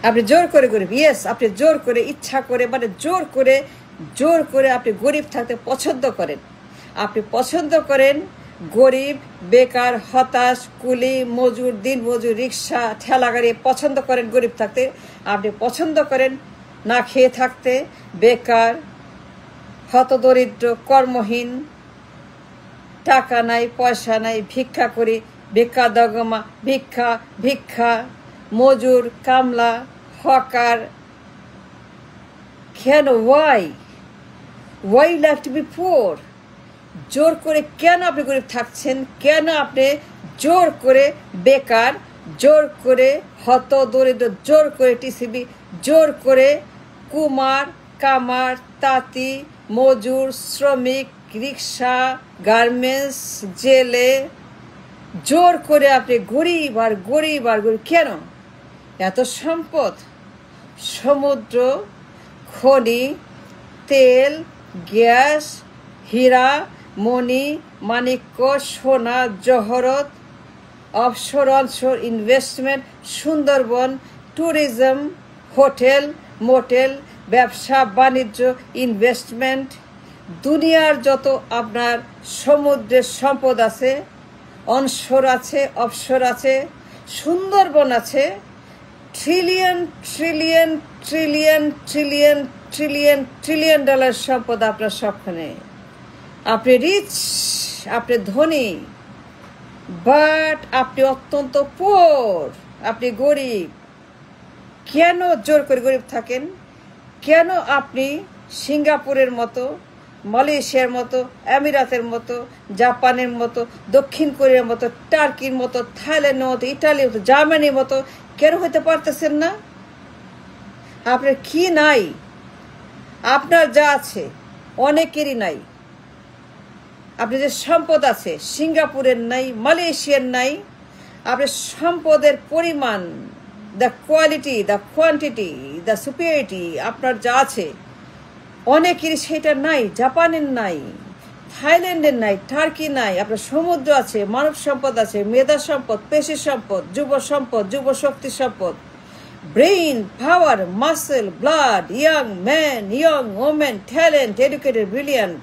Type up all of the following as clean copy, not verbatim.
আপনি জোর করে গরিব, ইয়েস, আপনি জোর করে ইচ্ছা করে মানে জোর করে আপনি গরিব থাকতে পছন্দ করেন। আপনি পছন্দ করেন গরিব, বেকার, হতাশ, কুলি, মজুর, দিন মজুর, রিক্সা, ঠেলা গাড়ি পছন্দ করেন গরিব থাকতে। আপনি পছন্দ করেন না খেয়ে থাকতে, বেকার, হতদরিদ্র, কর্মহীন, টাকা নাই, পয়সা নাই, ভিক্ষা করি, ভিক্ষা দগমা, ভিক্ষা, মজুর, কামলা, হকার। কেন? Why like to be poor? জোর করে কেন আপনি গরিব থাকছেন? কেন আপনি জোর করে বেকার, জোর করে হতদরিদ্র, জোর করে টিসিবি, জোর করে কুমার, কামার, তাঁতি, মজুর, শ্রমিক, রিক্সা, গার্মেন্টস, জেলে, জোর করে আপনি গরিব আর গরিব? কেন? এত সম্পদ, সমুদ্র, খনি, তেল, গ্যাস, হীরা, মণি, মাণিক্য, সোনা, জহরত, offshore onshore investment, Sundarban, tourism, hotel, motel, ব্যবসা বাণিজ্য, ইনভেস্টমেন্ট, দুনিয়ার যত আপনার সমুদ্রের সম্পদ আছে, অনশোর আছে, অফশোর আছে, সুন্দরবন আছে, trillion trillion trillion trillion trillion trillion dollar সম্পদ আপনার সবখানে। আপনি রিচ, আপনি ধনী, বাট আপনি অত্যন্ত পুয়ার, আপনি গরিব। কেন জোর করে গরিব থাকেন? কেন আপনি সিঙ্গাপুরের মতো, মালয়েশিয়ার মতো, আমিরাতের মতো, জাপানের মতো, দক্ষিণ কোরিয়ার মতো, টার্কির মতো, থাইল্যান্ডের মতো, ইটালির মতো, জার্মানির মতো কেন হইতে পারতেছেন না? আপনার কি নাই? আপনার যা আছে অনেকেরই নাই। আপনি যে সম্পদ আছে সিঙ্গাপুরের নাই, মালয়েশিয়ার নাই। আপনার সম্পদের পরিমাণ, the quality, the quantity, the superiority আপনার যা আছে অনেকেরই সেটা নাই। জাপানের নাই, থাইল্যান্ডের নাই, টার্কি নাই। আপনার সমুদ্র আছে, মানব সম্পদ আছে, মেধা সম্পদ, পেশি সম্পদ, যুব শক্তি সম্পদ, brain, power, muscle, blood, young man, young women, talent, educated, brilliant,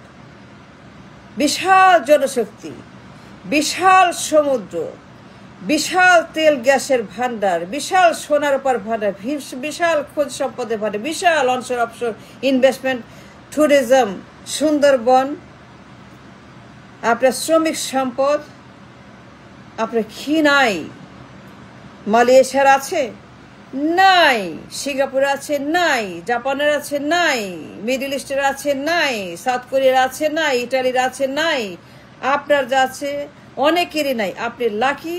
বিশাল জনশক্তি, বিশাল সমুদ্র, বিশাল তেল গ্যাসের ভান্ডার, বিশাল সোনার উপর ভান্ডার, বিশাল খোঁজ সম্পদের ভান্ডার, বিশাল onshore offshore investment, tourism, Sundarban, আপনার শ্রমিক সম্পদ। আপনার কি নাই? মালয়েশিয়ার আছে? নাই। সিঙ্গাপুর আছে? নাই। জাপানের আছে? নাই। মিডল ইস্টের আছে? নাই। সাউথ কোরিয়ার আছে? নাই। ইটালির আছে? নাই। আপনার যা আছে অনেকেরই নাই। আপনি লাকি।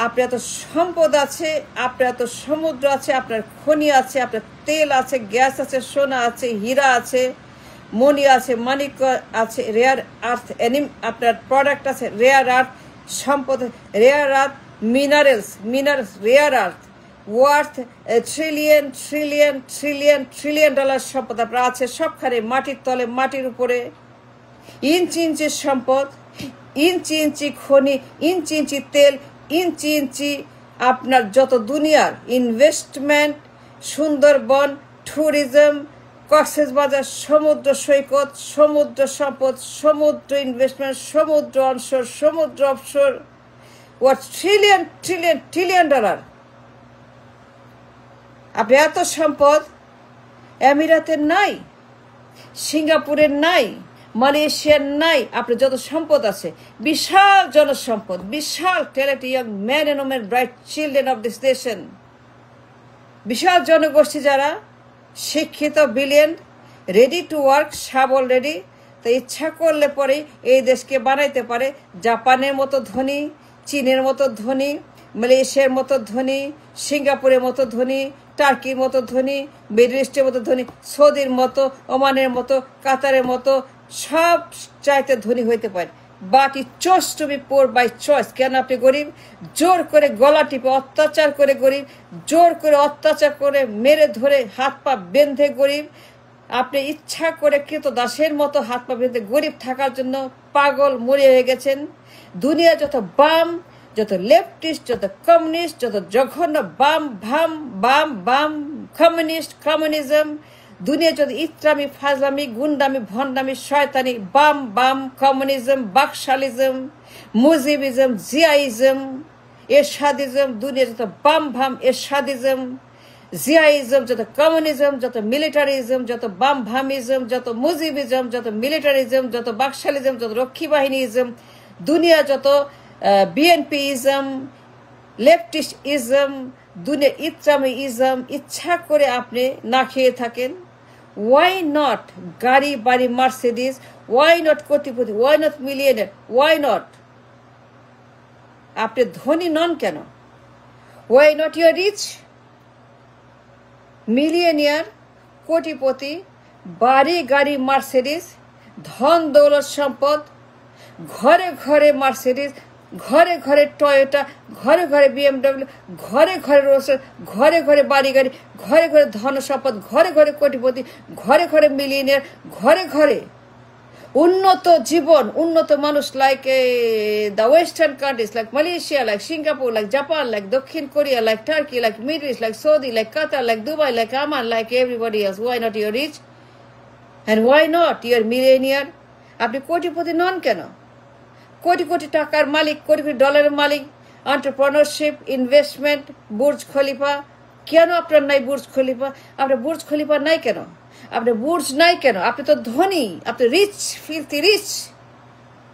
আপনার এত সম্পদ আছে, আপনার এত সমুদ্র আছে, আপনার খনি আছে, আপনার তেল আছে, গ্যাস আছে, সোনা আছে, হীরা আছে, মণি আছে, মাণিক্য আছে, রেয়ার আর্থ, আপনার প্রোডাক্ট আছে, রেয়ার আর্থ সম্পদ, rare earth, minerals, rare earth, worth trillion trillion trillion trillion dollar সম্পদ আপনার আছে সবখানে। মাটির তলে, মাটির উপরে, ইঞ্চি ইঞ্চি সম্পদ, ইঞ্চি ইঞ্চি খনি, ইঞ্চি ইঞ্চি তেল, ইঞ্চি ইঞ্চি আপনার যত দুনিয়ার ইনভেস্টমেন্ট, সুন্দরবন, ট্যুরিজম, কক্সবাজার, সমুদ্র সৈকত, সমুদ্র সম্পদ, সমুদ্র ইনভেস্টমেন্ট, সমুদ্র অনশোর, সমুদ্র offshore, what trillion trillion trillion dollar. আপনি এত সম্পদ আমিরাতের নাই, সিঙ্গাপুরের নাই, মালয়েশিয়ার নাই। আপনার যত সম্পদ আছে, বিশাল জনসম্পদ, বিশাল talent, young man and women, bright children of this nation, বিশাল জনগোষ্ঠী যারা শিক্ষিত, ব্রিলিয়েন্ট, রেডি টু ওয়ার্ক, সাবল রেডি। তো ইচ্ছা করলে পরে এই দেশকে বানাইতে পারে জাপানের মতো ধনী, চীনের মতো ধনী, মালয়েশিয়ার মতো ধনী, সিঙ্গাপুরের মতো ধনী, টার্কির মতো ধনী, মিডল ইস্টের মতো ধনী, সৌদির মতো, ওমানের মতো, কাতারের মতো, সব চাইতে ধনী হইতে পারে। But I chose to be poor by choice. কেন আপনি গরিব? জোর করে গলা টিপে অত্যাচার করে গরিব, জোর করে অত্যাচার করে মেরে ধরে হাত পা বেঁধে গরিব। আপনি ইচ্ছা করে কৃতদাসের মতো হাত পা বেঁধে গরিব থাকার জন্য পাগল মরে হয়ে গেছেন। দুনিয়া যত বাম, যত লেফটিস্ট, যত কমিউনিস্ট, যত জঘন্য বাম ভাম বাম বাম কমিউনিস্ট, কমিউনিজম, দুনিয়া যত ইসলামী ফাজলামি গুন্ডামি ভণ্ডামি শয়তানি বাম বাম কমিউনিজম, বাকশালিজম, মুজিবিজম, জিয়াইজম, এরশাদিজম, দুনিয়া যত বাম ভাম এরশাদিজম, জিয়াইজম, যত কমিউনিজম, যত মিলিটারিজম, যত বাম ভামিজম, যত মুজিবিজম, যত মিলিটারিজম, যত বাকশালিজম, যত রক্ষী বাহিনীজম, দুনিয়া যত বিএনপিইজম, লেফটিস্ট ইজম, দুনিয়া ইসলামী ইজম, ইচ্ছা করে আপনি না খেয়ে থাকেন। ওয়াই নট গাড়ি বাড়ি মার্সিডিজ, ওয়াই নট কোটিপতি, why not millionaire, why not? আপনি ধনী নন কেন? Why not your rich? Millionaire, কোটিপতি, বাড়ি গাড়ি মার্সিডিজ, ধন দৌলত সম্পদ, ঘরে ঘরে মার্সিডিজ, ঘরে ঘরে টয়োটা, ঘরে ঘরে বিএমডব্লিউ, ঘরে ঘরে রোলস, ঘরে ঘরে বাড়ি গাড়ি, ঘরে ঘরে ধন সম্পদ, ঘরে ঘরে কোটিপতি, ঘরে ঘরে মিলিয়নিয়ার, ঘরে ঘরে উন্নত জীবন, উন্নত মানুষ, like the western countries, like Malaysia, like Singapore, like Japan, like দক্ষিণ Korea, like Turkey, like middle east, like Saudi, like Qatar, like Dubai, like Oman, like everybody else. Why not your rich? And why not you're millionaire? আপনি কোটিপতি নন কেন? কোটি কোটি টাকার মালিক, কোটি কোটি ডলারের মালিক, entrepreneurship, investment, Burj Khalifa, কেন আপনার নাই Burj Khalifa? আপনার Burj খলিফা নাই কেন? আপনার বুর্জ নাই কেন? আপনি তো ধনী, আপনি রিচ, ফিলথি রিচ।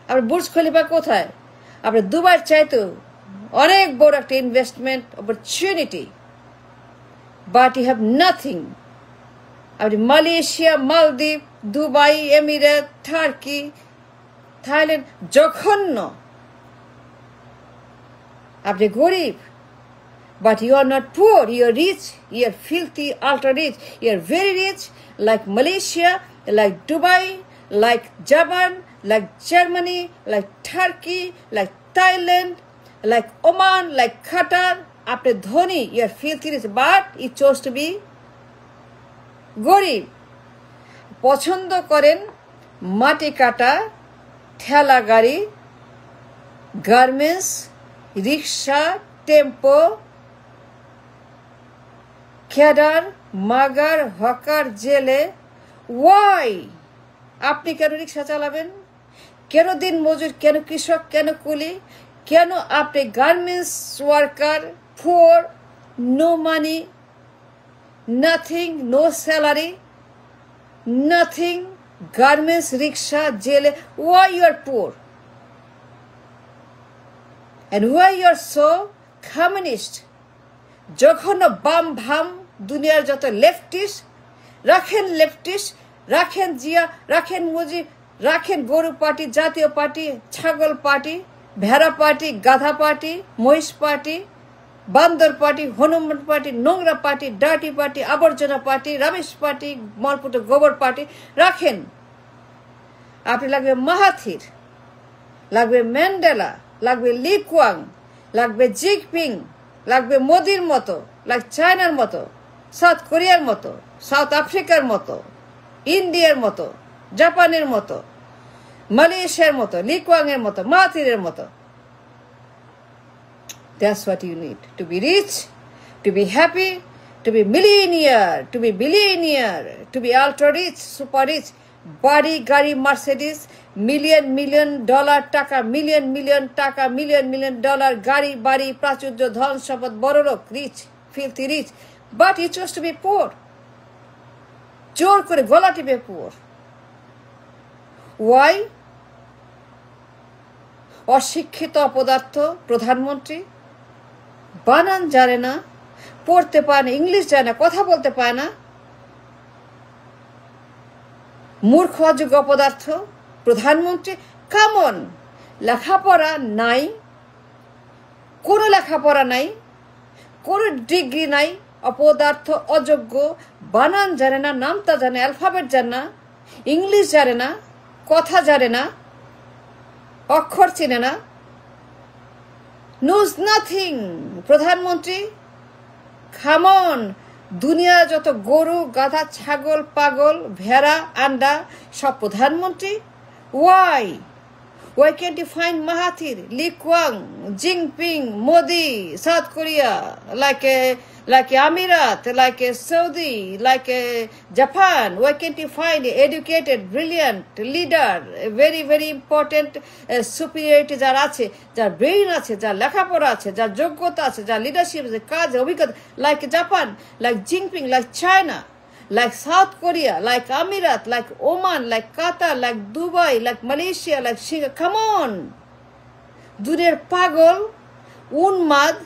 আপনার বুর্জ খলিফা কোথায়? আপনার দুবার চাইতো অনেক বড় একটা investment opportunity, but you have nothing. আপনি Malaysia, Maldives, Dubai, Emirate, Turkey, Thailand, জঘন্য। আপনি গরিব, but you are not poor, you are rich, you are filthy, ultra rich, you are very rich, like Malaysia, like Dubai, like Japan, like Germany, like Turkey, like Thailand, like Oman, like Qatar. আপনি ধনী, you are filthy rich, but you chose to be গরিব। পছন্দ করেন মাটি কাটা, ঠেলা গাড়ি, garments, রিক্সা, tempo, cadre, মাগার, hawker, জেলে। ওয়াই? আপনি কেন রিক্সা চালাবেন? কেন দিন মজুর? কেন কৃষক? কেন কুলি? কেন আপনি garments worker, poor, no money, nothing, no salary, nothing, garments, rickshaw, জেলে? Why you are poor? And why you are so communist? যখন বাম ভাম দুনিয়ার যত লেফটিস্ট, রাখেন লেফটিস্ট, রাখেন জিয়া, রাখেন মুজিব, রাখেন গরু পার্টি, জাতীয় পার্টি, ছাগল পার্টি, ভেড়া পার্টি, গাধা পার্টি, মহিষ পার্টি, বান্দর পার্টি, হনুমান পার্টি, নোংরা পার্টি, ডার্টি পার্টি, আবর্জনা পার্টি, রামেশ পার্টি, মলপুটো গোবর পার্টি, রাখেন। আপনি লাগবে মাহাথির, লাগবে ম্যান্ডেলা, লাগবে লি কুয়াং, লাগবে জিনপিং, লাগবে মোদির মতো, লাগবে চায়নার মতো, সাউথ কোরিয়ার মতো, সাউথ আফ্রিকার মতো, ইন্ডিয়ার মতো, জাপানের মতো, মালয়েশিয়ার মতো, লি কুয়াংয়ের মতো, মাহাথিরের মতো। That's what you need to be rich, to be happy, to be millionaire, to be billionaire, to be ultra rich, super rich. বাড়ি গাড়ি মার্সিডিজ, মিলিয়ন মিলিয়ন ডলার টাকা, মিলিয়ন মিলিয়ন টাকা, মিলিয়ন মিলিয়ন ডলার গাড়ি বাড়ি, প্রাচুর্য, ধন সম্পদ, বড় লোক, rich, filthy rich, but you chose to be poor. জোর করে গলা টিপে পুয়ার। ওয়াই? অশিক্ষিত অপদার্থ প্রধানমন্ত্রী, বানান জানে না, পড়তে পারে না, ইংলিশ জানে না, কথা বলতে পারে না, মূর্খ অযোগ্য অপদার্থ প্রধানমন্ত্রী। কামন, লেখাপড়া নাই, কোনো লেখাপড়া নাই, কোনো ডিগ্রি নাই, অপদার্থ, অযোগ্য, বানান জানে না, নামতা জানে, অ্যালফাবেট জানে না, ইংলিশ জানে না, কথা জানে না, অক্ষর চিনে না, knows nothing প্রধানমন্ত্রী। খামন, দুনিয়া যত গরু গাধা ছাগল পাগল ভেড়া আন্ডা সব প্রধানমন্ত্রী। Y? Why can't you find Mahathir, Lee Kuan, Jinping, Modi, South Korea, like Emirat, like Saudi, like Japan? Why can't you find educated, brilliant leader, very, very important superiority যার আছে, যার ব্রেইন আছে, যার লেখাপড়া আছে, যার যোগ্যতা আছে, যার লিডারশিপ আছে, কাজ অভিজ্ঞতা, like Japan, like Jinping, like China, like South Korea, like Emirat, like Oman, like Qatar, like Dubai, like Malaysia, like Singapore. Come on! দুনের পাগল, উন্মাদ,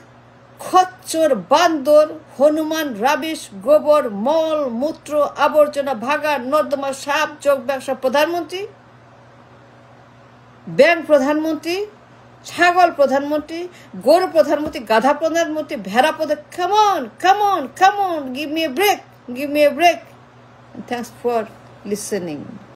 খচ্চর, বান্দর, হনুমান, রাবিশ, গোবর, মল, মূত্র, আবর্জনা, ভাগা, নর্দমা, সাপ, যোগ ব্যবসা প্রধানমন্ত্রী, ব্যাংক প্রধানমন্ত্রী, ছাগল প্রধানমন্ত্রী, গরু প্রধানমন্ত্রী, গাধা প্রধানমন্ত্রী, ভেড়া প্রধান. Come on, come on, come on, give me a break. Give me a break. And thanks for listening.